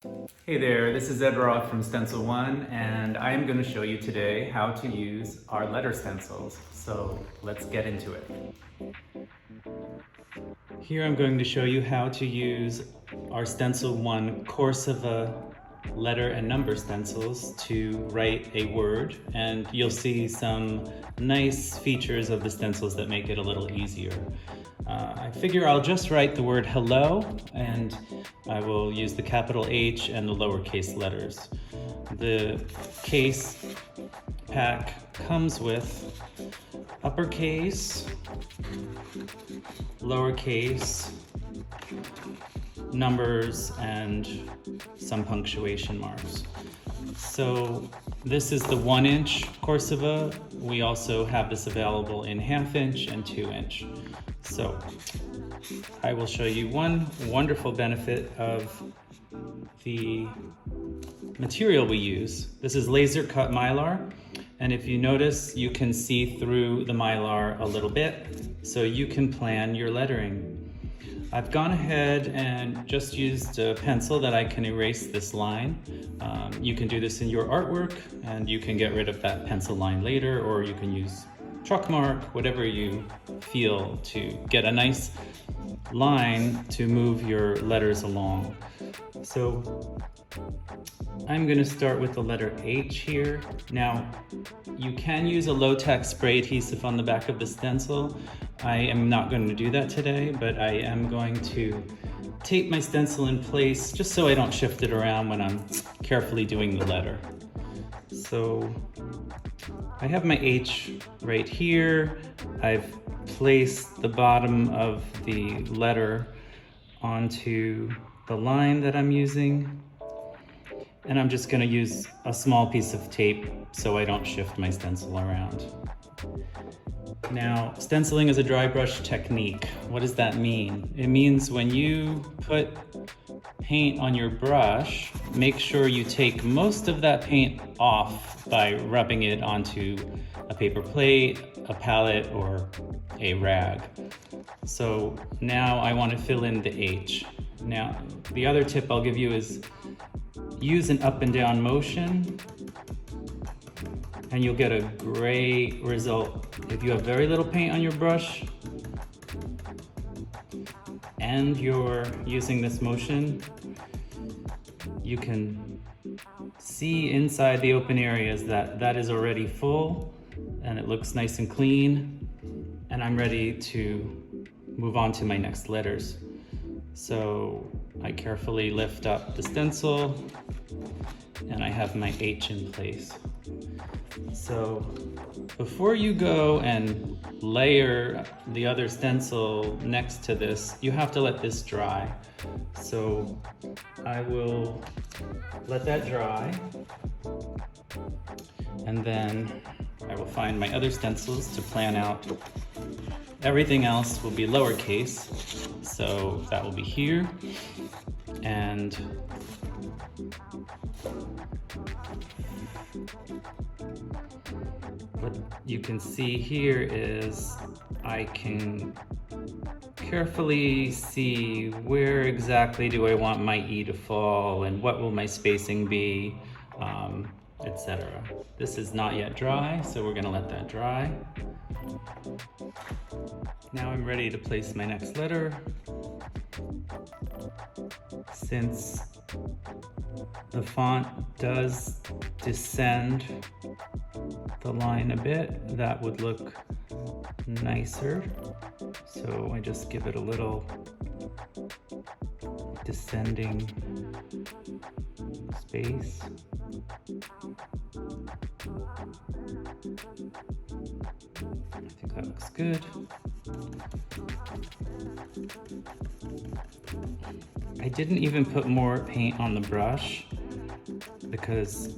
Hey there, this is Ed Roth from Stencil1, and I am going to show you today how to use our letter stencils. So let's get into it. Here I'm going to show you how to use our Stencil1 Corsiva letter and number stencils to write a word, and you'll see some nice features of the stencils that make it a little easier. I figure I'll just write the word hello, and I will use the capital H and the lowercase letters. The case pack comes with uppercase, lowercase, numbers, and some punctuation marks. So this is the 1-inch Corsiva. We also have this available in 1/2-inch and 2-inch. So I will show you one wonderful benefit of the material we use. This is laser cut mylar, and if you notice, you can see through the mylar a little bit, so you can plan your lettering. I've gone ahead and just used a pencil that I can erase this line. You can do this in your artwork, and you can get rid of that pencil line later, or you can use chalk mark, whatever you feel, to get a nice line to move your letters along. So I'm going to start with the letter H here. Now, you can use a low-tack spray adhesive on the back of the stencil. I am not going to do that today, but I am going to tape my stencil in place just so I don't shift it around when I'm carefully doing the letter. So I have my H right here. I've placed the bottom of the letter onto the line that I'm using. And I'm just going to use a small piece of tape so I don't shift my stencil around. Now, stenciling is a dry brush technique. What does that mean? It means when you put paint on your brush, make sure you take most of that paint off by rubbing it onto a paper plate, a palette, or a rag. So now I want to fill in the H. Now, the other tip I'll give you is use an up and down motion, and you'll get a great result. If you have very little paint on your brush and you're using this motion, you can see inside the open areas that is already full, and it looks nice and clean, and I'm ready to move on to my next letters. So I carefully lift up the stencil, and I have my H in place. So before you go and layer the other stencil next to this, you have to let this dry. So I will let that dry, and then I will find my other stencils to plan out. Everything else will be lowercase, so that will be here. And what you can see here is I can carefully see where exactly do I want my E to fall, and what will my spacing be, etc. This is not yet dry, so we're going to let that dry. Now I'm ready to place my next letter. Since the font does descend the line a bit, that would look nicer. So I just give it a little descending space. I think that looks good. I didn't even put more paint on the brush because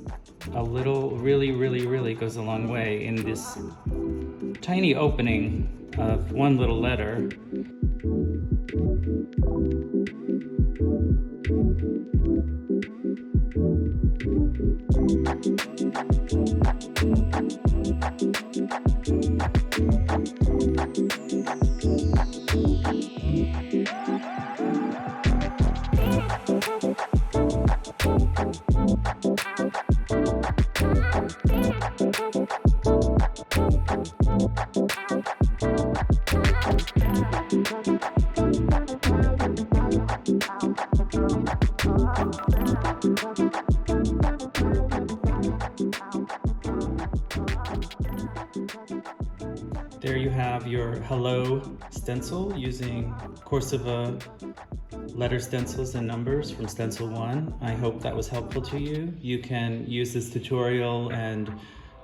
a little really goes a long way in this tiny opening of one little letter. There you have your Hello stencil using Corsiva letter stencils and numbers from Stencil1. I hope that was helpful to you. You can use this tutorial and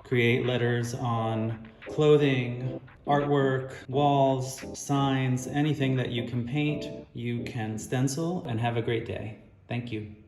create letters on clothing, artwork, walls, signs, anything that you can paint, you can stencil, and have a great day. Thank you.